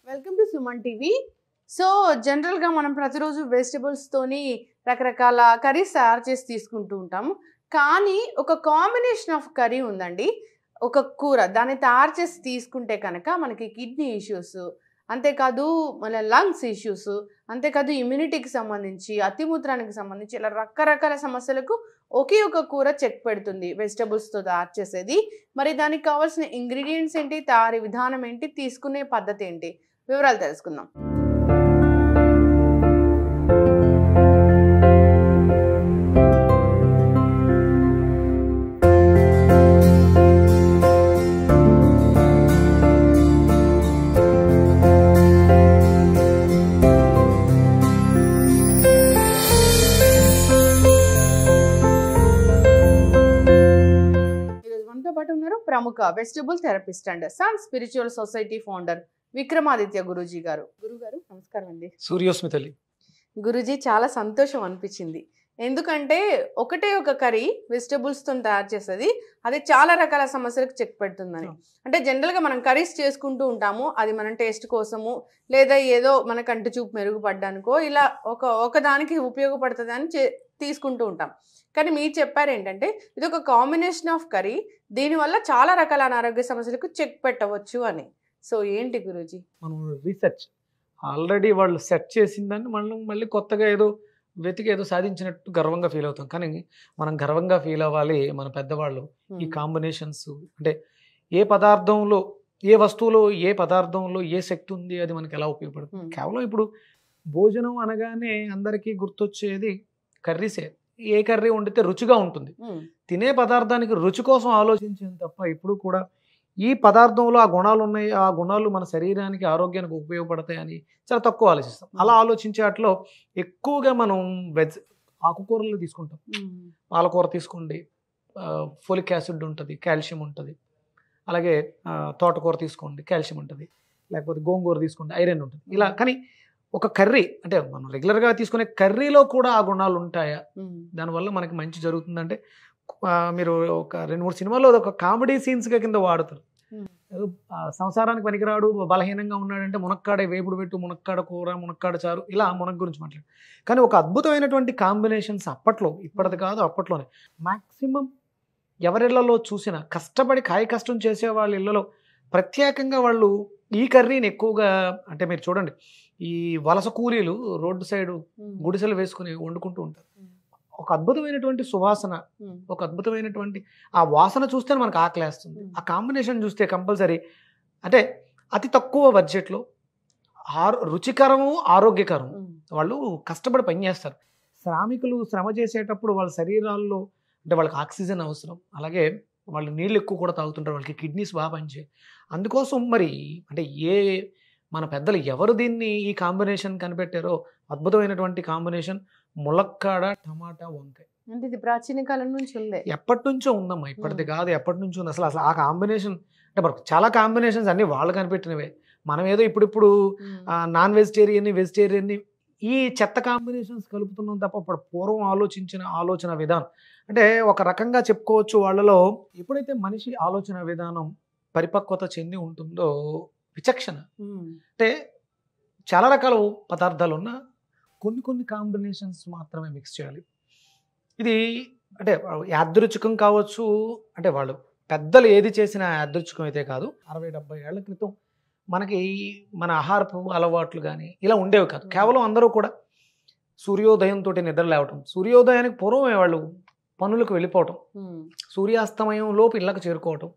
Welcome to Suman TV. So జనరల్గా మనం ప్రతిరోజు వెజిటబుల్స్తోని రకరకాల కర్రీస్ తయారు చేసి తీసుకుంటూ ఉంటాము. కానీ ఒక కాంబినేషన్ ఆఫ్ కర్రీ ఉందండి. ఒక కూర దాన్ని తయారు చేసి తీసుకుంటే కనుక మనకి కిడ్నీ ఇష్యూస్, అంతేకాదు మన లంగ్స్ ఇష్యూస్, అంతేకాదు ఇమ్యూనిటీకి సంబంధించి, అతిమూత్రానికి సంబంధించి ఇలా రకరకాల సమస్యలకు ఒకే ఒక కూర చెక్ పెడుతుంది వెజిటబుల్స్తో తయారు చేసేది. మరి దానికి కావాల్సిన ఇంగ్రీడియంట్స్ ఏంటి, తయారీ విధానం ఏంటి, తీసుకునే పద్ధతి ఏంటి, వివరాలు తెలుసుకుందాం. పాటు ఉన్నారు ప్రముఖ vegetable therapist and sun spiritual society founder Vikramaditya Guruji గారు. గురుగారు నమస్కారం అండి. సూర్యోస్మితలి. గురూజీ, చాలా సంతోషం అనిపించింది. ఎందుకంటే ఒకటే ఒక కర్రీ వెజిటబుల్స్తో తయారు చేసేది అది చాలా రకాల సమస్యలకు చెక్ పెడుతుందని. అంటే జనరల్గా మనం కర్రీస్ చేసుకుంటూ ఉంటాము, అది మన టేస్ట్ కోసము లేదా ఏదో మన కంటి చూపు మెరుగుపడ్డానికో ఇలా ఒకదానికి ఉపయోగపడుతుంది అని తీసుకుంటూ ఉంటాం. కానీ మీరు చెప్పారు ఏంటంటే ఇది ఒక కాంబినేషన్ ఆఫ్ కర్రీ, దీనివల్ల చాలా రకాల అనారోగ్య సమస్యలకు చెక్ పెట్టవచ్చు అని. సో ఏంటి గురూజీ? మనం రీసెర్చ్ ఆల్రెడీ వాళ్ళు సెట్ చేసిందని మనం మళ్ళీ కొత్తగా ఏదో వెతికి ఏదో సాధించినట్టు గర్వంగా ఫీల్ అవుతాం. కానీ మనం గర్వంగా ఫీల్ అవ్వాలి మన పెద్దవాళ్ళు ఈ కాంబినేషన్స్, అంటే ఏ పదార్థంలో ఏ వస్తువులో ఏ పదార్థంలో ఏ శక్తి ఉంది అది మనకి ఎలా ఉపయోగపడుతుంది. కేవలం ఇప్పుడు భోజనం అనగానే అందరికీ గుర్తొచ్చేది కర్రీసే. ఏ కర్రీ వండితే రుచిగా ఉంటుంది, తినే పదార్థానికి రుచి కోసం ఆలోచించింది తప్ప ఇప్పుడు కూడా ఈ పదార్థంలో ఆ గుణాలు ఉన్నాయి, ఆ గుణాలు మన శరీరానికి ఆరోగ్యానికి ఉపయోగపడతాయని చాలా తక్కువ ఆలోచిస్తాం. అలా ఆలోచించే వాటిలో ఎక్కువగా మనం ఆకుకూరలు తీసుకుంటాం. పాలకూర తీసుకోండి, ఫోలిక్ యాసిడ్ ఉంటుంది, కాల్షియం ఉంటుంది. అలాగే తోటకూర తీసుకోండి, కాల్షియం ఉంటుంది. లేకపోతే గోంగూర తీసుకోండి, ఐరన్ ఉంటుంది. ఇలా కానీ ఒక కర్రీ అంటే మనం రెగ్యులర్గా తీసుకునే కర్రీలో కూడా ఆ గుణాలు ఉంటాయా, దానివల్ల మనకి మంచి జరుగుతుందంటే మీరు ఒక 2-3 సినిమాల్లో ఒక కామెడీ సీన్స్గా కింద వాడుతారు. సంసారానికి పనికిరాడు, బలహీనంగా ఉన్నాడంటే మునక్కాడ వేపుడు పెట్టు, మునక్కాడ కూర, మునక్కాడ చారు, ఇలా మునక్ గురించి మాట్లాడు. కానీ ఒక అద్భుతమైనటువంటి కాంబినేషన్స్ అప్పట్లో, ఇప్పటిది కాదు అప్పట్లోనే మ్యాక్సిమం ఎవరిళ్లలో చూసినా కష్టపడి కాయ కష్టం చేసే వాళ్ళ ఇళ్లలో ప్రత్యేకంగా వాళ్ళు ఈ కర్రీని ఎక్కువగా, అంటే మీరు చూడండి ఈ వలస కూలీలు రోడ్డు సైడు గుడిసెలు వేసుకుని వండుకుంటూ ఉంటారు. ఒక అద్భుతమైనటువంటి సువాసన, ఒక అద్భుతమైనటువంటి ఆ వాసన చూస్తే మనకు ఆకలేస్తుంది. ఆ కాంబినేషన్ చూస్తే కంపల్సరీ అంటే అతి తక్కువ బడ్జెట్లో రుచికరము ఆరోగ్యకరం. వాళ్ళు కష్టపడి పనిచేస్తారు. శ్రామికులు శ్రమ చేసేటప్పుడు వాళ్ళ శరీరాల్లో అంటే వాళ్ళకి ఆక్సిజన్ అవసరం, అలాగే వాళ్ళు నీళ్ళు ఎక్కువ కూడా తాగుతుంటారు, వాళ్ళకి కిడ్నీస్ బాగా పనిచేయాలి. అందుకోసం మరి అంటే మన పెద్దలు ఎవరు దీన్ని ఈ కాంబినేషన్ కనిపెట్టారో అద్భుతమైనటువంటి కాంబినేషన్ ములక్కాడ టమాటా వంకాయ. అంటే ఇది ప్రాచీన కాలం నుంచి ఉంది, ఎప్పటి నుంచో ఉందమ్మా, ఇప్పటిది కాదు ఎప్పటి నుంచో ఉంది. అసలు ఆ కాంబినేషన్ అంటే మనకు చాలా కాంబినేషన్స్ అన్ని వాళ్ళు కనిపెట్టినవే. మనం ఏదో ఇప్పుడు నాన్ వెజిటేరియన్ని ఈ చెత్త కాంబినేషన్స్ కలుపుతున్నాం తప్ప ఇప్పుడు పూర్వం ఆలోచించిన ఆలోచన విధానం అంటే ఒక రకంగా చెప్పుకోవచ్చు. వాళ్ళలో ఎప్పుడైతే మనిషి ఆలోచన విధానం పరిపక్వత చెంది ఉంటుందో విచక్షణ, అంటే చాలా రకాల పదార్థాలు ఉన్న కొన్ని కాంబినేషన్స్ మాత్రమే మిక్స్ చేయాలి. ఇది అంటే యాదృచ్ఛికం కావచ్చు, అంటే వాళ్ళు పెద్దలు ఏది చేసినా యాదృచ్ఛికం అయితే కాదు. 60-70 ఏళ్ల క్రితం మనకి మన ఆహారపు అలవాట్లు కానీ ఇలా ఉండేవి కాదు. కేవలం అందరూ కూడా సూర్యోదయంతో నిద్ర లేవటం, సూర్యోదయానికి పూర్వమే వాళ్ళు పనులకు వెళ్ళిపోవటం, సూర్యాస్తమయం లోపు ఇళ్ళకు చేరుకోవటం,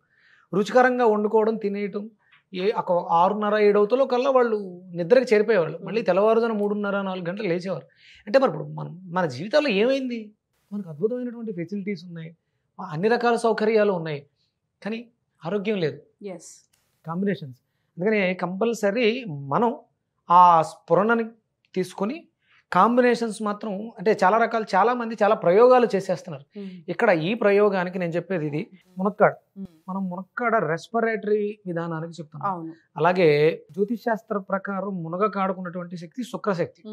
రుచికరంగా వండుకోవడం, తినేయటం. 6:30-7 కల్లా వాళ్ళు నిద్రకి చేరిపోయేవాళ్ళు. మళ్ళీ తెల్లవారుజాన 3:30-4 గంటలు లేచేవారు. అంటే మరి ఇప్పుడు మన జీవితాల్లో ఏమైంది? మనకు అద్భుతమైనటువంటి ఫెసిలిటీస్ ఉన్నాయి, అన్ని రకాల సౌకర్యాలు ఉన్నాయి, కానీ ఆరోగ్యం లేదు. కాంబినేషన్స్ అందుకని కంపల్సరీ మనం ఆ స్ఫురణని తీసుకొని కాంబినేషన్స్ మాత్రం అంటే చాలా మంది చాలా ప్రయోగాలు చేసేస్తున్నారు. ఇక్కడ ఈ ప్రయోగానికి నేను చెప్పేది ఇది మునక్కాడ. మనం మునక్కాడ రెస్పిరేటరీ విధానానికి చెప్తున్నాం. అలాగే జ్యోతిష్ శాస్త్ర ప్రకారం మునగకాడుకున్నటువంటి శక్తి శుక్రశక్తి.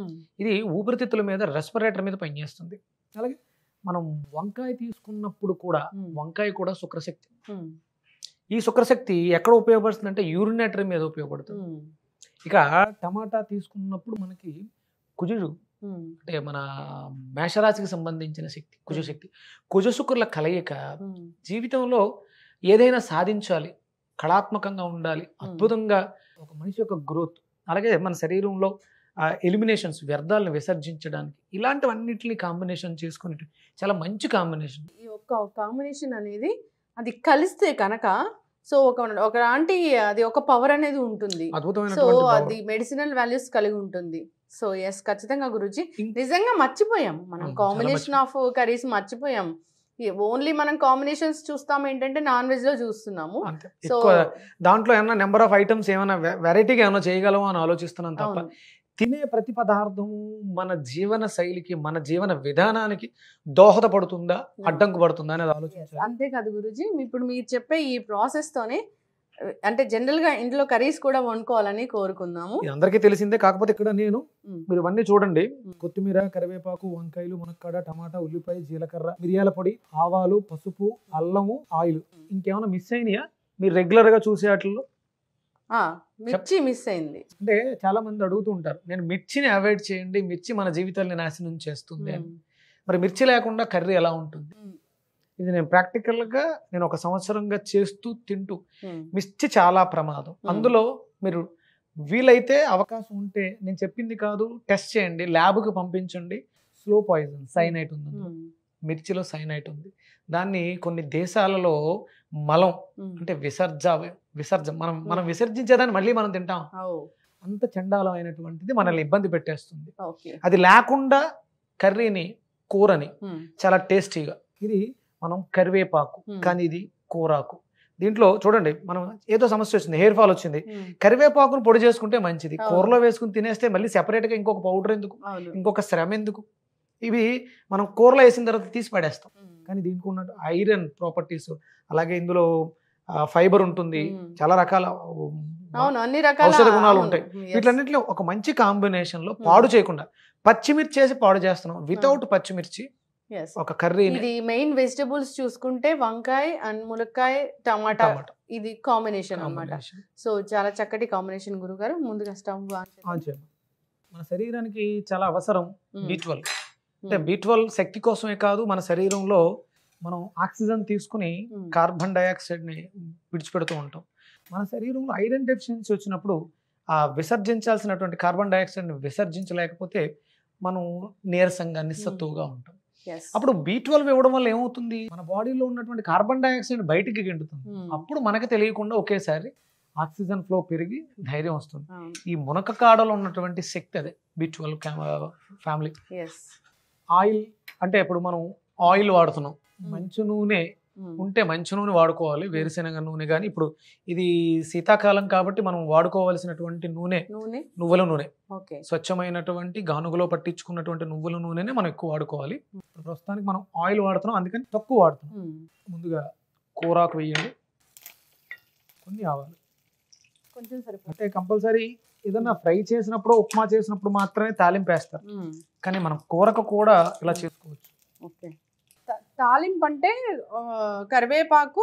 ఇది ఊపిరితిత్తుల మీద రెస్పిరేటర్ మీద పనిచేస్తుంది. అలాగే మనం వంకాయ తీసుకున్నప్పుడు కూడా వంకాయ కూడా శుక్రశక్తి. ఈ శుక్రశక్తి ఎక్కడ ఉపయోగపడుతుంది అంటే యూరినేటరీ మీద ఉపయోగపడుతుంది. ఇక టమాటా తీసుకున్నప్పుడు మనకి కుజుడు అంటే మన మేషరాశికి సంబంధించిన శక్తి కుజశక్తి, కుజశుక్రుల కలయిక జీవితంలో ఏదైనా సాధించాలి, కళాత్మకంగా ఉండాలి, అద్భుతంగా ఒక మనిషి యొక్క గ్రోత్, అలాగే మన శరీరంలో ఎలిమినేషన్స్ వ్యర్థాలను విసర్జించడానికి ఇలాంటివన్నిటిని కాంబినేషన్ చేసుకుని చాలా మంచి కాంబినేషన్. ఈ ఒక్క కాంబినేషన్ అనేది అది కలిస్తే కనుక సో ఒకలాంటి అది ఒక పవర్ అనేది ఉంటుంది. సో అది మెడిసినల్ వాల్యూస్ కలిగి ఉంటుంది. సో ఎస్ ఖచ్చితంగా గురూజీ నిజంగా మర్చిపోయాం మనం కాంబినేషన్ ఆఫ్ కర్రీస్ మర్చిపోయాం. ఓన్లీ మనం కాంబినేషన్స్ చూస్తాం ఏంటంటే నాన్ వెజ్ లో చూస్తున్నాము. సో దాంట్లో ఏమన్నా నెంబర్ ఆఫ్ ఐటమ్స్ ఏమైనా వెరైటీగా ఏమైనా చేయగలమో అని ఆలోచిస్తున్నాం తప్ప తినే ప్రతి పదార్థం మన జీవన శైలికి మన జీవన విధానానికి దోహదపడుతుందా అడ్డంకు పడుతుందా అనేది ఆలోచించాలి. అంతేకాదు గురూజీ ఇప్పుడు మీరు చెప్పే ఈ ప్రాసెస్ తోనే అంటే జనరల్ గా ఇంట్లో కర్రీస్ కూడా వండుకోవాలని కోరుకుందాము. అందరికీ తెలిసిందే, కాకపోతే ఇక్కడ నేను మీరు ఇవన్నీ చూడండి, కొత్తిమీర, కరివేపాకు, వంకాయలు, మునక్కాడ, టమాటా, ఉల్లిపాయ, జీలకర్ర, మిరియాల పొడి, ఆవాలు, పసుపు, అల్లము, ఆయిల్. ఇంకేమైనా మిస్ అయినాయా మీరు రెగ్యులర్ గా చూసే వాటిల్లో? మిర్చి మిస్ అయింది. అంటే చాలా మంది అడుగుతూ ఉంటారు, నేను మిర్చిని అవాయిడ్ చేయండి, మిర్చి మన జీవితాన్ని నాశనం చేస్తుంది అని. మరి మిర్చి లేకుండా కర్రీ ఎలా ఉంటుంది? ఇది నేను ప్రాక్టికల్గా నేను ఒక సంవత్సరంగా చేస్తూ తింటూ మిర్చి చాలా ప్రమాదం. అందులో మీరు వీలైతే అవకాశం ఉంటే నేను చెప్పింది కాదు టెస్ట్ చేయండి, ల్యాబ్కి పంపించండి. స్లో పాయిజన్ సైనైట్ ఉంది, మిర్చిలో సైనైట్ ఉంది. దాన్ని కొన్ని దేశాలలో మలం అంటే విసర్జం మనం విసర్జించేదాన్ని మళ్ళీ మనం తింటాం. అంత చండాలమైనటువంటిది మనల్ని ఇబ్బంది పెట్టేస్తుంది. అది లేకుండా కర్రీని కూరని చాలా టేస్టీగా. ఇది మనం కరివేపాకు, కానీ ఇది కూరాకు. దీంట్లో చూడండి మనం ఏదో సమస్య వచ్చింది, హెయిర్ ఫాల్ వచ్చింది, కరివేపాకును పొడి చేసుకుంటే మంచిది. కూరలో వేసుకుని తినేస్తే మళ్ళీ సెపరేట్గా ఇంకొక పౌడర్ ఎందుకు, ఇంకొక శ్రమ ఎందుకు? ఇవి మనం కూరలో వేసిన తర్వాత తీసి పడేస్తాం. కానీ దీనికి ఉన్న ఐరన్ ప్రాపర్టీస్, అలాగే ఇందులో ఫైబర్ ఉంటుంది, చాలా రకాల ఔషధ గుణాలు ఉంటాయి. వీటన్నిటిలో ఒక మంచి కాంబినేషన్ లో పాడు చేయకుండా పచ్చిమిర్చి వేసి పాడు చేస్తున్నాం. వితౌట్ పచ్చిమిర్చి ఒక కర్రీ. ఇది మెయిన్ వెజిటబుల్స్ చూసుకుంటే వంకాయ అండ్ ములక్కాయ, టమాటా, ఇది కాంబినేషన్ అన్నమాట. సో చాలా చక్కటి కాంబినేషన్ గురుగారు. ముందుగా స్టవ్ ఆన్ చేయండి. మన శరీరానికి చాలా అవసరం B12. అంటే B12 శక్తి కోసమే కాదు, మన శరీరంలో మనం ఆక్సిజన్ తీసుకుని కార్బన్ డైఆక్సైడ్ ని విడిచిపెడుతూ ఉంటాం. మన శరీరంలో ఐరన్ డెఫిషియన్సీ వచ్చినప్పుడు ఆ విసర్జించాల్సినటువంటి కార్బన్ డైఆక్సైడ్ ని విసర్జించలేకపోతే మనం నీరసంగా నిస్సత్తువుగా ఉంటాం. అప్పుడు B12 ఇవ్వడం వల్ల ఏమవుతుంది, మన బాడీలో ఉన్నటువంటి కార్బన్ డైఆక్సైడ్ బయటికి గెంటుతుంది. అప్పుడు మనకు తెలియకుండా ఒకేసారి ఆక్సిజన్ ఫ్లో పెరిగి ధైర్యం వస్తుంది. ఈ మునక్కాడలో ఉన్నటువంటి శక్తి అదే B12 ఫ్యామిలీ. ఆయిల్ అంటే ఇప్పుడు మనం ఆయిల్ వాడుతున్నాం, మంచి నూనె ఉంటే మంచి నూనె వాడుకోవాలి, వేరుశెనగ నూనె. కానీ ఇప్పుడు ఇది శీతాకాలం కాబట్టి మనం వాడుకోవాల్సినటువంటి నూనె నువ్వుల నూనె, స్వచ్ఛమైనటువంటి గానుగలో పట్టించుకున్నటువంటి నువ్వుల నూనెనే మనం ఎక్కువ వాడుకోవాలి. ప్రస్తుతానికి మనం ఆయిల్ వాడుతున్నాం, అందుకని తక్కువ వాడుతున్నాం. ముందుగా కూరాకు వేయండి, కొన్ని ఆవాలు కొంచెం సరిపోతుంది. అంటే కంపల్సరీ ఏదన్నా ఫ్రై చేసినప్పుడు, ఉప్మా చేసినప్పుడు మాత్రమే తాలింపు వేస్తారు, కానీ మనం కూరకు కూడా ఇలా చేసుకోవచ్చు. ఓకే, తాలింపు అంటే కరివేపాకు,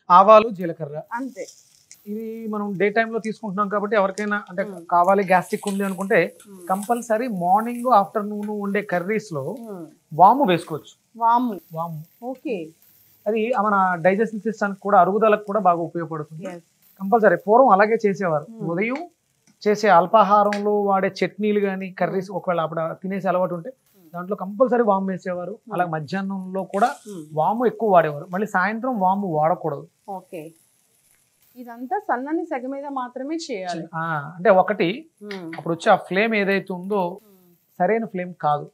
ఆవాలు, జీలకర్ర అంతే. ఇది మనం డే టైంలో తీసుకుంటున్నాం కాబట్టి ఎవరికైనా అంటే కావాలి గ్యాస్ట్రిక్ ఉంది అనుకుంటే కంపల్సరీ మార్నింగ్ ఆఫ్టర్నూన్ ఉండే కర్రీస్ లో వాము వేసుకోవచ్చు. వాము ఓకే, అది మన డైజెషన్ సిస్టమ్ కూడా అరుగుదలకు కూడా బాగా ఉపయోగపడుతుంది. కంపల్సరీ పూర్వం అలాగే చేసేవారు. ఉదయం చేసే అల్పాహారంలో వాడే చట్నీలు కానీ కర్రీస్ ఒకవేళ అప్పుడు తినేసి అలవాటు ఉంటే దాంట్లో కంపల్సరీ వాము వేసేవారు. అలాగే మధ్యాహ్నంలో కూడా వాము ఎక్కువ వాడేవారు. మళ్ళీ సాయంత్రం వాము వాడకూడదు. ఓకే, ఇదంతా సన్నని సెగ మీద మాత్రమే చేయాలి. అంటే ఒకటి అప్పుడు వచ్చే ఆ ఫ్లేమ్ ఏదైతే ఉందో సరైన ఫ్లేమ్ కాదు.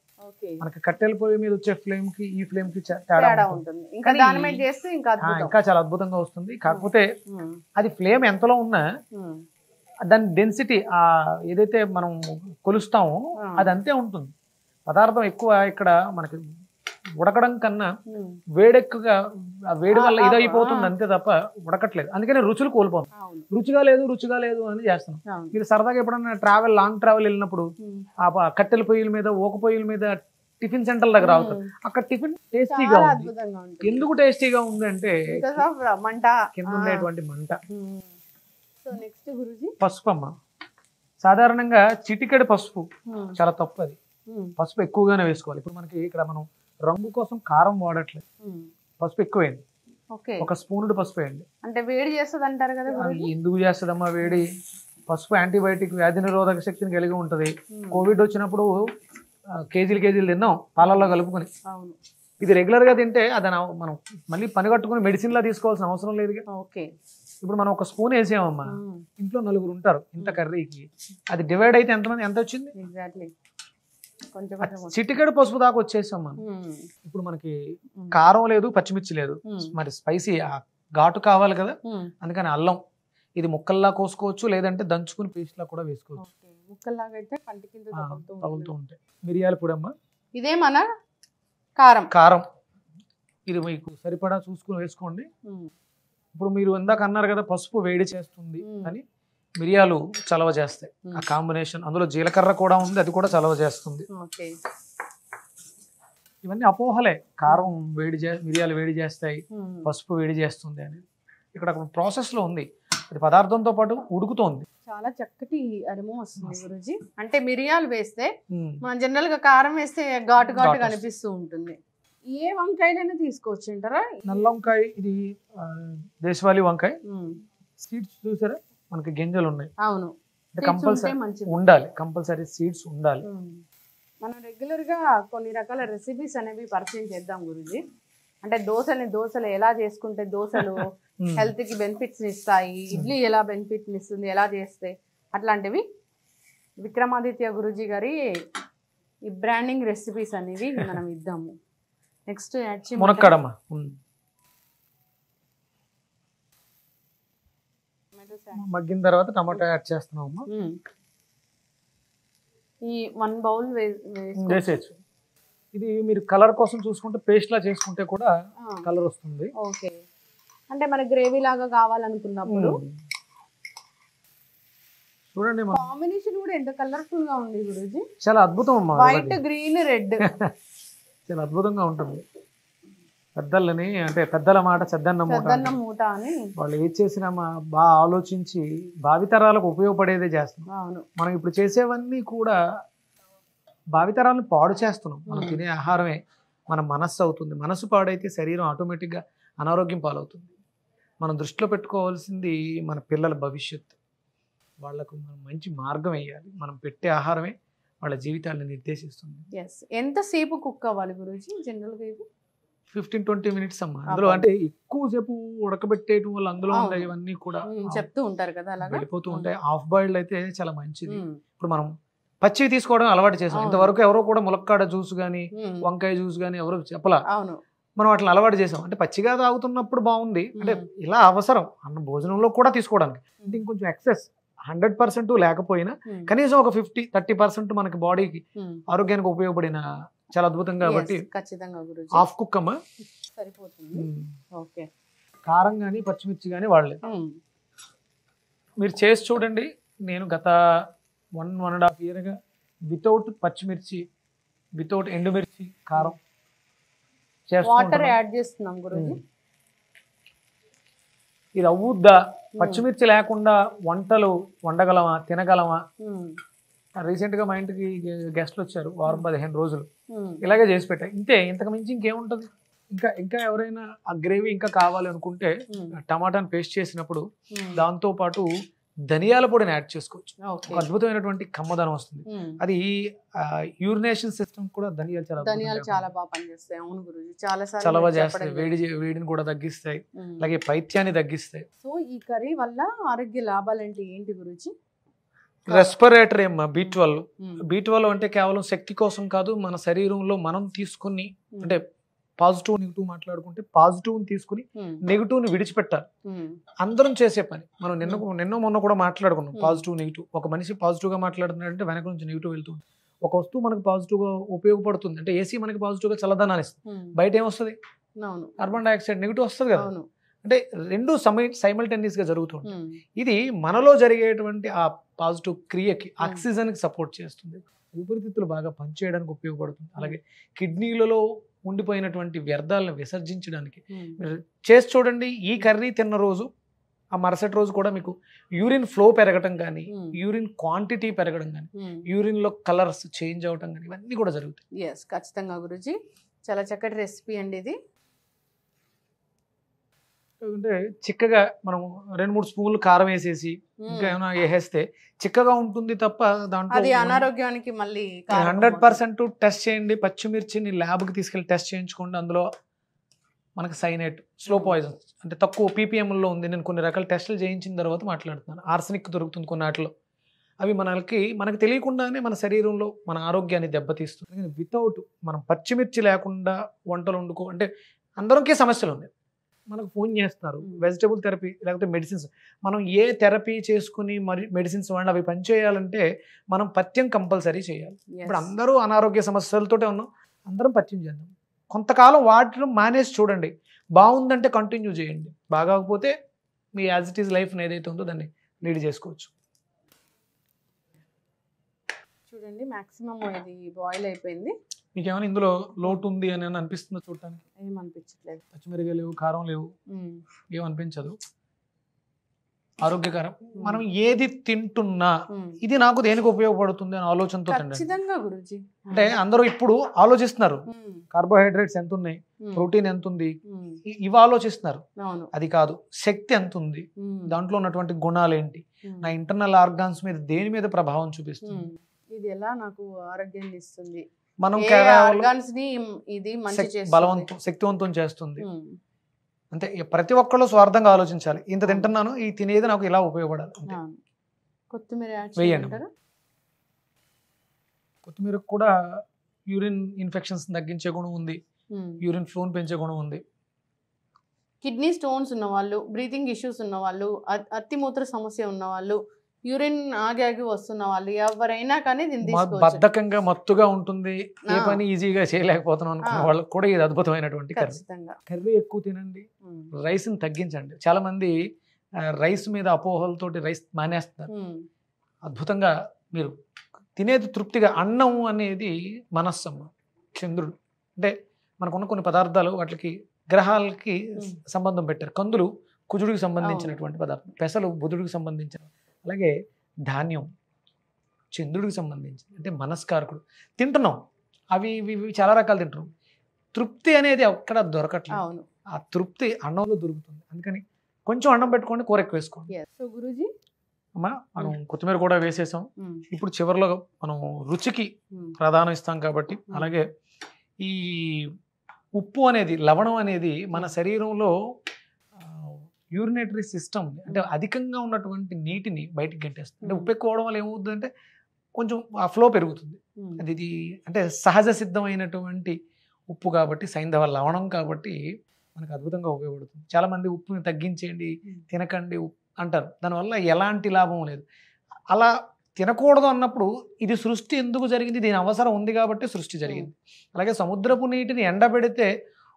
మనకి కట్టెల పొయ్యి మీద వచ్చే ఫ్లేమ్ కి ఈ ఫ్లేమ్ కి తేడా ఉంటుంది. ఇంకా చాలా అద్భుతంగా వస్తుంది. కాకపోతే అది ఫ్లేమ్ ఎంతలో ఉన్నా దాని డెన్సిటీ ఏదైతే మనం కొలుస్తామో అది అంతే ఉంటుంది. పదార్థం ఎక్కువ ఇక్కడ మనకి ఉడకడం కన్నా వేడెక్కుగా వేడి వల్ల ఇదైపోతుంది అంతే తప్ప ఉడకట్లేదు. అందుకని రుచులు కోల్పోతాం. రుచిగా లేదు అని చేస్తున్నాం. మీరు సరదాగా ఎప్పుడన్నా లాంగ్ ట్రావెల్ వెళ్ళినప్పుడు ఆ కట్టెల పొయ్యిల మీద, ఓక పొయ్యిల మీద టిఫిన్ సెంటర్ దగ్గర అవుతారు. అక్కడ టిఫిన్ టేస్టీగా ఉంది. ఎందుకు టేస్టీగా ఉంది అంటే కింద ఉండేటువంటి మంట. పసుపు అమ్మ, సాధారణంగా చిటికెడు పసుపు చాలా తప్పు. అది పసుపు ఎక్కువగానే వేసుకోవాలి. ఇప్పుడు మనకి ఇక్కడ మనం రంగు కోసం కారం వాడట్లేదు, పసుపు ఎక్కువైంది. ఒక స్పూనుడు పసుపు వేయండి. అంటే వేడి చేస్తుంది అంటారు కదా, ఎందుకు చేస్తుందమ్మా వేడి? పసుపు యాంటీబయాటిక్, వ్యాధి నిరోధక శక్తిని కలిగి ఉంటుంది. కోవిడ్ వచ్చినప్పుడు కేజీలు తిన్నాం పాలల్లో కలుపుకొని. ఇది రెగ్యులర్ గా తింటే అది మనం మళ్ళీ పని కట్టుకుని మెడిసిన్ లా తీసుకోవాల్సిన అవసరం లేదు. ఇప్పుడు మనం ఒక స్పూన్ వేసామమ్మా, ఇంట్లో 4 ఉంటారు, ఇంత కర్రీకి అది డివైడ్ అయితే ఎంత వచ్చింది? చిటికెడు పసుపు దాకా వచ్చేసాం మనం. ఇప్పుడు మనకి కారం లేదు, పచ్చిమిర్చి లేదు, మరి స్పైసీ ఘాటు కావాలి కదా, అందుకని అల్లం ఇది ముక్కల్లా కోసుకోవచ్చు, లేదంటే దంచుకుని పేస్ట్ లా కూడా వేసుకోవచ్చు. ముక్కల్లాగా అయితే పంటి కింద తగులుతూ ఉంటాయి. మిరియాల పొడి అమ్మా, ఇదే మన కారం ఇది మీకు సరిపడా చూసుకుని వేసుకోండి. ఇప్పుడు మీరు ఇందాక అన్నారు కదా పసుపు వేడి చేస్తుంది అని, మిరియాలు చలవ చేస్తాయి. ఆ కాంబినేషన్, అందులో జీలకర్ర కూడా ఉంది, అది కూడా చలవ చేస్తుంది. ఇవన్నీ అపోహలే. కారం మిరియాలు వేడి చేస్తాయి, పసుపు వేడి చేస్తుంది అని ఇక్కడ ప్రాసెస్ లో ఉంది. అది పదార్థంతో పాటు ఉడుకుతోంది. చాలా చక్కటి అరుము వస్తుంది గురూజీ. అంటే మిరియాలు వేస్తే మనం జనరల్ గా కారం వేస్తే ఘాటు కనిపిస్తూ ఉంటుంది. ఏ వంకాయలైనా తీసుకోవచ్చు అంటారా? నల్ల వంకాయ, ఇది దేశవాళీ వంకాయ, సీడ్స్ చూసారా మనకి గింజలు ఉన్నాయి. అవును, కంపల్సరీ ఉండాలి, కంపల్సరీ సీడ్స్ ఉండాలి. మనం రెగ్యులర్ గా కొన్ని రకాల రెసిపీస్ అనేవి పరిచయం చేద్దాం గురూజీ. అంటే దోశలు ఎలా చేసుకుంటే దోశలు హెల్త్ కి బెనిఫిట్స్ ఇస్తాయి, ఇడ్లీ ఎలా బెనిఫిట్ ఇస్తుంది, ఎలా చేస్తే అట్లాంటివి విక్రమాదిత్య గురూజీ గారి ఈ బ్రాండింగ్ రెసిపీస్ అనేవి మనం ఇద్దాము. నెక్స్ట్ మునక్కాడమ్మ, మగ్గిన తర్వాత టమాటా యాడ్ చేస్తున్నాము. ఈ 1 బౌల్ వేసేయచ్చు. ఇది మీరు కలర్ కోసం చూసుకుంటే పేస్ట్ లా చేసుకుంటే కూడా కలర్ వస్తుంది. ఓకే, అంటే మన గ్రేవీ లాగా కావాలనుకున్నప్పుడు చూడండి. కాంబినేషన్ కూడా ఎంత కలర్ఫుల్ గా ఉంది గురూజీ. చాలా అద్భుతం అమ్మా, వైట్ గ్రీన్ రెడ్ చాలా అద్భుతంగా ఉంటుంది. పెద్దలని అంటే పెద్దల మాట చెద్దన్న మూట అని వాళ్ళు ఏది చేసినా బాగా ఆలోచించి భావితరాలకు ఉపయోగపడేదే చేస్తున్నాం. మనం ఇప్పుడు చేసేవన్నీ కూడా భావితరాలను పాడు చేస్తున్నాం. మనం తినే ఆహారమే మన మనస్సు అవుతుంది. మనసు పాడైతే శరీరం ఆటోమేటిక్గా అనారోగ్యం పాలవుతుంది. మనం దృష్టిలో పెట్టుకోవాల్సింది మన పిల్లల భవిష్యత్తు. వాళ్ళకు మనం మంచి మార్గం వేయాలి. మనం పెట్టే ఆహారమే వాళ్ళ జీవితాలను నిర్దేశిస్తుంది. ఎంతసేపు కుక్ అవ్వాలి గురూజీ జనరల్గా? 15-20 మినిట్స్ అమ్మా. అందులో అంటే ఎక్కువసేపు ఉడకబెట్టేయడం వల్ల అందులో ఉంటాయి ఇవన్నీ కూడా చెప్తూ ఉంటారు కదా, అలా వెళ్ళిపోతూ ఉంటాయి. హాఫ్ బాయిల్డ్ అయితే చాలా మంచిది. ఇప్పుడు మనం పచ్చివి తీసుకోవడం అలవాటు చేసాం. ఇంతవరకు ఎవరో కూడా ములక్కాడ జ్యూస్ కానీ వంకాయ జ్యూస్ కానీ ఎవరో చెప్పలా, మనం వాటిని అలవాటు చేసాం. అంటే పచ్చిగా తాగుతున్నప్పుడు బాగుంది, అంటే ఇలా అవసరం అన్న భోజనంలో కూడా తీసుకోవడానికి. అంటే ఇంకొంచెం ఎక్సెస్ 100% లేకపోయినా కనీసం ఒక 50-30% మనకి బాడీకి ఆరోగ్యానికి ఉపయోగపడిన చాలా అద్భుతం. కాబట్టి హాఫ్ కుక్ అమ్మా సరిపోతుంది. ఓకే, కారం కానీ పచ్చిమిర్చి కానీ వాడలేదు. మీరు చేసి చూడండి. నేను గత 1.5 ఇయర్గా వితౌట్ పచ్చిమిర్చి, వితౌట్ ఎండుమిర్చి, కారం వాటర్ యాడ్ చేస్తున్నాం గురూజీ. ఇది అవ్వుద్దా? పచ్చిమిర్చి లేకుండా వంటలు వండగలమా, తినగలమా? రీసెంట్ గా మా ఇంటికి గెస్ట్లు వచ్చారు, 15 రోజులు ఇలాగే చేసి పెట్టా. ఇంతే, ఇంతకు మించి ఇంకేముంటది? ఇంకా ఎవరైనా ఆ గ్రేవీ ఇంకా కావాలి అనుకుంటే టమాటాని పేస్ట్ చేసినప్పుడు దాంతో పాటు ధనియాల పొడిని యాడ్ చేసుకోవచ్చు. ఒక అద్భుతమైనటువంటి కమ్మదనం వస్తుంది. అది యూరినేషన్ సిస్టమ్ కూడా ధనియాలు చాలా బాగా పనిచేస్తాయి. అవును గురూజీ, చాలా చలవ చేస్తాయి, వేడిని కూడా తగ్గిస్తాయి, అలాగే పైత్యాన్ని తగ్గిస్తాయి. సో ఈ కర్రీ వల్ల ఆరోగ్య లాభాలు అంటే ఏంటి గురూజీ? రెస్పిరేటరీ అమ్మా. B12 అంటే కేవలం శక్తి కోసం కాదు, మన శరీరంలో మనం తీసుకుని అంటే పాజిటివ్ నెగిటివ్ మాట్లాడుకుంటే పాజిటివ్ తీసుకుని నెగిటివ్ ని విడిచిపెట్టాలి. అందరం చేసే పని. మనం నిన్న మొన్న కూడా మాట్లాడుకున్నాం పాజిటివ్ నెగిటివ్. ఒక మనిషి పాజిటివ్ గా మాట్లాడుతున్నాడంటే వెనక నుంచి నెగిటివ్ వెళ్తుంది. ఒక వస్తువు మనకు పాజిటివ్ గా ఉపయోగపడుతుంది అంటే ఏసీ మనకి పాజిటివ్ గా చల్లదనాన్ని ఇస్తుంది. బయట ఏమొస్తుంది? కార్బన్ డైఆక్సైడ్ నెగిటివ్ వస్తుంది కదా. అంటే రెండు సైమల్టేనియస్ గా జరుగుతుంది. ఇది మనలో జరిగేటువంటి ఆ పాజిటివ్ క్రియకి, ఆక్సిజన్ కి సపోర్ట్ చేస్తుంది. ఊపిరితిత్తులు బాగా పనిచేయడానికి ఉపయోగపడుతుంది. అలాగే కిడ్నీలలో ఉండిపోయినటువంటి వ్యర్థాలను విసర్జించడానికి. మీరు చేసి చూడండి. ఈ కర్రీ తిన్న రోజు ఆ మరుసటి రోజు కూడా మీకు యూరిన్ ఫ్లో పెరగటం కానీ, Hmm. యూరిన్ క్వాంటిటీ పెరగడం కానీ, యూరిన్లో కలర్స్ చేంజ్ అవటం కానీ ఇవన్నీ కూడా జరుగుతాయి. ఎస్, ఖచ్చితంగా గురుజీ. చాలా చక్కటి రెసిపీ అండి ఇది. అంటే చిక్కగా మనం 2-3 స్పూన్లు కారం వేసేసి ఇంకా ఏమైనా వేసేస్తే చిక్కగా ఉంటుంది తప్ప దాంట్లో అది అనారోగ్యానికి మళ్ళీ 100% టెస్ట్ చేయండి. పచ్చిమిర్చిని ల్యాబ్కి తీసుకెళ్ళి టెస్ట్ చేయించుకోండి. అందులో మనకి సైనైట్, స్లో పాయిజన్ అంటే తక్కువ పీపీఎంలో ఉంది. నేను కొన్ని రకాల టెస్టులు చేయించిన తర్వాత మాట్లాడుతున్నాను. ఆర్సనిక్ దొరుకుతుంది కొన్ని వాటిలో. అవి మనకి తెలియకుండానే మన శరీరంలో మన ఆరోగ్యాన్ని దెబ్బతీస్తుంది. వితౌట్ మనం పచ్చిమిర్చి లేకుండా వంటలు వండుకో అంటే అందరికీ సమస్యలు ఉన్నాయి. మనకు ఫోన్ చేస్తున్నారు వెజిటబుల్ థెరపీ లేకపోతే మెడిసిన్స్. మనం ఏ థెరపీ చేసుకుని మరి మెడిసిన్స్ వాడిని అవి పనిచేయాలంటే మనం పథ్యం కంపల్సరీ చేయాలి. ఇప్పుడు అందరూ అనారోగ్య సమస్యలతోటే ఉన్నాం, అందరం పథ్యం చేద్దాం. కొంతకాలం వాడటం మానేసి చూడండి, బాగుందంటే కంటిన్యూ చేయండి. బాగాకపోతే మీ యాజ్ ఇట్ ఈజ్ లైఫ్ని ఏదైతే ఉందో దాన్ని లీడ్ చేసుకోవచ్చు. చూడండి మాక్సిమం ఇది బాయిల్ అయిపోయింది. మీకు ఏమైనా ఇందులో లోటు ఉంది అని అనిపిస్తుందో చూడటానికి? ఏమనిపించట్లేదు. పచ్చిమిరపకాయ లేవు, కారం లేవు, ఏమనిపించదు. ఆరోగ్యకరం. మనం ఏది తింటున్నా ఇది నాకు దేనికి ఉపయోగపడుతుంది అని ఆలోచనతో తినండి. ఖచ్చితంగా గురుజీ. అంటే అందరూ ఇప్పుడు ఆలోచిస్తున్నారు కార్బోహైడ్రేట్స్ ఎంత ఉన్నాయి, ప్రోటీన్ ఎంత ఉంది, ఇవి ఆలోచిస్తున్నారు. అది కాదు, శక్తి ఎంత ఉంది, దాంట్లో ఉన్నటువంటి గుణాలు ఏంటి, నా ఇంటర్నల్ ఆర్గాన్స్ మీద దేని మీద ప్రభావం చూపిస్తుంది, ఇది ఎలా నాకు ఆరోగ్యాన్ని ఇస్తుంది, మనం ఇది మంచి శక్తివంతం చేస్తుంది. అంతే. ప్రతి ఒక్కళ్ళు స్వార్థంగా ఆలోచించాలి. ఇంత తింటున్నాను, ఈ తినేది నాకు ఇలా ఉపయోగపడాలి. కొత్తిమీర వేయండి. కొత్తిమీరకు కూడా యూరిన్ ఇన్ఫెక్షన్స్ తగ్గించే గుణం ఉంది, యూరిన్ ఫ్లోని పెంచే గుణం ఉంది. కిడ్నీ స్టోన్స్ ఉన్న వాళ్ళు, బ్రీతింగ్ ఇష్యూస్ ఉన్న వాళ్ళు, అతిమూత్ర సమస్య ఉన్న వాళ్ళు, యూరిన్ ఆగి వస్తున్న వాళ్ళు ఎవరైనా కానీ బద్ధకంగా మత్తుగా ఉంటుంది, ఏ పని ఈజీగా చేయలేకపోతున్నాం అనుకున్న వాళ్ళకి కూడా ఇది అద్భుతమైనటువంటి కర్రీ. ఎక్కువ తినండి, రైస్ని తగ్గించండి. చాలా మంది రైస్ మీద అపోహలతోటి రైస్ మానేస్తున్నారు. అద్భుతంగా మీరు తినేది తృప్తిగా. అన్నం అనేది మనస్సమ్మ, చంద్రుడు. అంటే మనకున్న కొన్ని పదార్థాలు వాటికి గ్రహాలకి సంబంధం పెట్టారు. కందులు కుజుడికి సంబంధించినటువంటి పదార్థం, పెసలు బుధుడికి సంబంధించిన, అలాగే ధాన్యం చంద్రుడికి సంబంధించింది. అంటే మనస్కారకుడు. తింటున్నాం, అవి ఇవి చాలా రకాలు తింటున్నాం. తృప్తి అనేది అక్కడ దొరకట్లేదు. ఆ తృప్తి అన్నంలో దొరుకుతుంది. అందుకని కొంచెం అన్నం పెట్టుకోండి, కూర ఎక్కువ వేసుకోండి. గురూజీ అమ్మా, మనం కొత్తిమీర కూడా వేసేసాం. ఇప్పుడు చివరిలో మనం రుచికి ప్రాధాన్యం ఇస్తాం కాబట్టి, అలాగే ఈ ఉప్పు అనేది, లవణం అనేది మన శరీరంలో యూరినేటరీ సిస్టమ్ అంటే అధికంగా ఉన్నటువంటి నీటిని బయటికి గంటేస్తుంది. అంటే ఉప్పు ఎక్కువ అవడం వల్ల ఏమవుతుంది అంటే కొంచెం ఆ ఫ్లో పెరుగుతుంది. అది ఇది అంటే సహజ సిద్ధమైనటువంటి ఉప్పు కాబట్టి, సైంధవ లవణం కాబట్టి మనకు అద్భుతంగా ఉపయోగపడుతుంది. చాలామంది ఉప్పుని తగ్గించేయండి, తినకండి అంటారు. దానివల్ల ఎలాంటి లాభం లేదు. అలా తినకూడదు అన్నప్పుడు ఇది సృష్టి ఎందుకు జరిగింది, దీని అవసరం ఉంది కాబట్టి సృష్టి జరిగింది. అలాగే సముద్రపు నీటిని ఎండబెడితే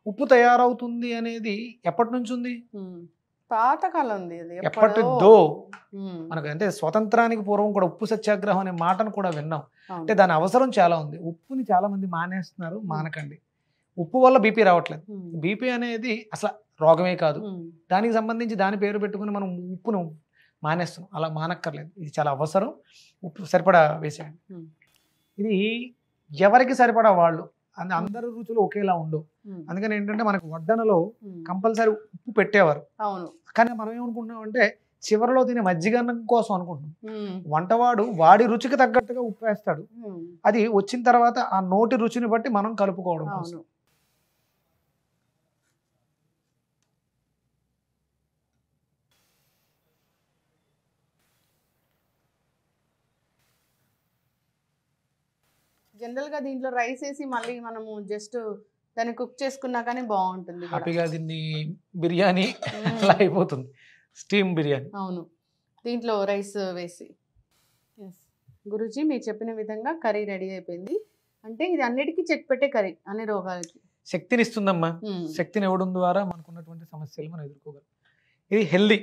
ఉప్పు తయారవుతుంది అనేది ఎప్పటి నుంచి ఉంది? పాతకాలం ఉంది. ఎప్పటిదో మనకు. అంటే స్వతంత్రానికి పూర్వం కూడా ఉప్పు సత్యాగ్రహం అనే మాటను కూడా విన్నాం. అంటే దాని అవసరం చాలా ఉంది. ఉప్పుని చాలా మంది మానేస్తున్నారు. మానకండి. ఉప్పు వల్ల బీపీ రావట్లేదు. బీపీ అనేది అసలు రోగమే కాదు. దానికి సంబంధించి దాని పేరు పెట్టుకుని మనం ఉప్పును మానేస్తున్నాం. అలా మానక్కర్లేదు. ఇది చాలా అవసరం. ఉప్పు సరిపడా వేసేయండి. ఇది ఎవరికి సరిపడా వాళ్ళు, అందరు రుచులు ఒకేలా ఉండవు. అందుకని ఏంటంటే మనకు వడ్డనలో కంపల్సరీ ఉప్పు పెట్టేవారు. కానీ మనం ఏమనుకుంటున్నాం అంటే చివరిలో తినే మజ్జిగన్నం కోసం అనుకుంటున్నాం. వంటవాడు వాడి రుచికి తగ్గట్టుగా ఉప్పు వేస్తాడు. అది వచ్చిన తర్వాత ఆ నోటి రుచిని బట్టి మనం కలుపుకోవడం కోసం. జనరల్ గా దీంట్లో రైస్ వేసి మళ్ళీ మనము జస్ట్ దాన్ని కుక్ చేసుకున్నా కానీ బాగుంటుంది. హ్యాపీగా దీన్ని బిర్యానీ అయిపోతుంది, స్టీమ్ బిర్యానీ. అవును, దీంట్లో రైస్ వేసి. గురూజీ మీరు చెప్పిన విధంగా కర్రీ రెడీ అయిపోయింది. అంటే ఇది అన్నిటికీ చెక్ పెట్టే కర్రీ, అన్ని రోగాలకి శక్తిని ఇస్తుందమ్మా. శక్తిని ఇవ్వడం ద్వారా మనకున్నటువంటి సమస్యలు మనం ఎదుర్కోగలం. ఇది హెల్దీ,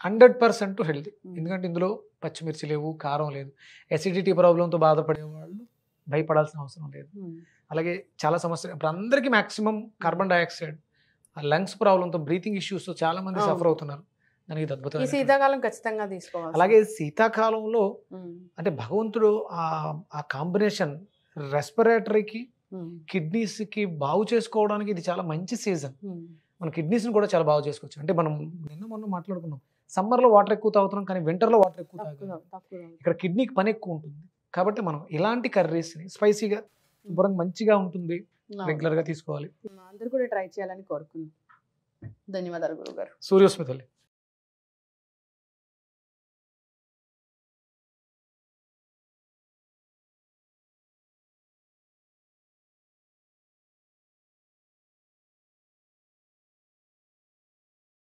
100% హెల్దీ. ఎందుకంటే ఇందులో పచ్చిమిర్చి లేవు, కారం లేదు. ఎసిడిటీ ప్రాబ్లంతో బాధపడే వాళ్ళు భయపడాల్సిన అవసరం లేదు. అలాగే చాలా సమస్యలు ఇప్పుడు అందరికీ మ్యాక్సిమం కార్బన్ డైఆక్సైడ్, లంగ్స్ ప్రాబ్లంతో, బ్రీతింగ్ ఇష్యూస్తో చాలా మంది సఫర్ అవుతున్నారు. దానికి ఇది ఈ అద్భుతమైన శీతాకాలం ఖచ్చితంగా తీసుకోవాలి. అలాగే శీతాకాలంలో అంటే భగవంతుడు ఆ కాంబినేషన్ రెస్పిరేటరీకి కిడ్నీస్కి బాగు చేసుకోవడానికి ఇది చాలా మంచి సీజన్. మన కిడ్నీస్ని కూడా చాలా బాగు చేసుకోవచ్చు. అంటే మనం మొన్న మాట్లాడుకున్నాం, సమ్మర్లో వాటర్ ఎక్కువ తాగుతున్నాం కానీ వింటర్లో వాటర్ ఎక్కువ తాగుతున్నాం. ఇక్కడ కిడ్నీకి పని ఎక్కువ ఉంటుంది కాబట్టి మనం ఇలాంటి కర్రీస్ని స్పైసీగా శుభ్రంగా మంచిగా ఉంటుంది, రెగ్యులర్గా తీసుకోవాలి. అందరూ కూడా ట్రై చేయాలని కోరుకుందాం. ధన్యవాదాలు గురుగారు. సూర్యోస్మితల్లి.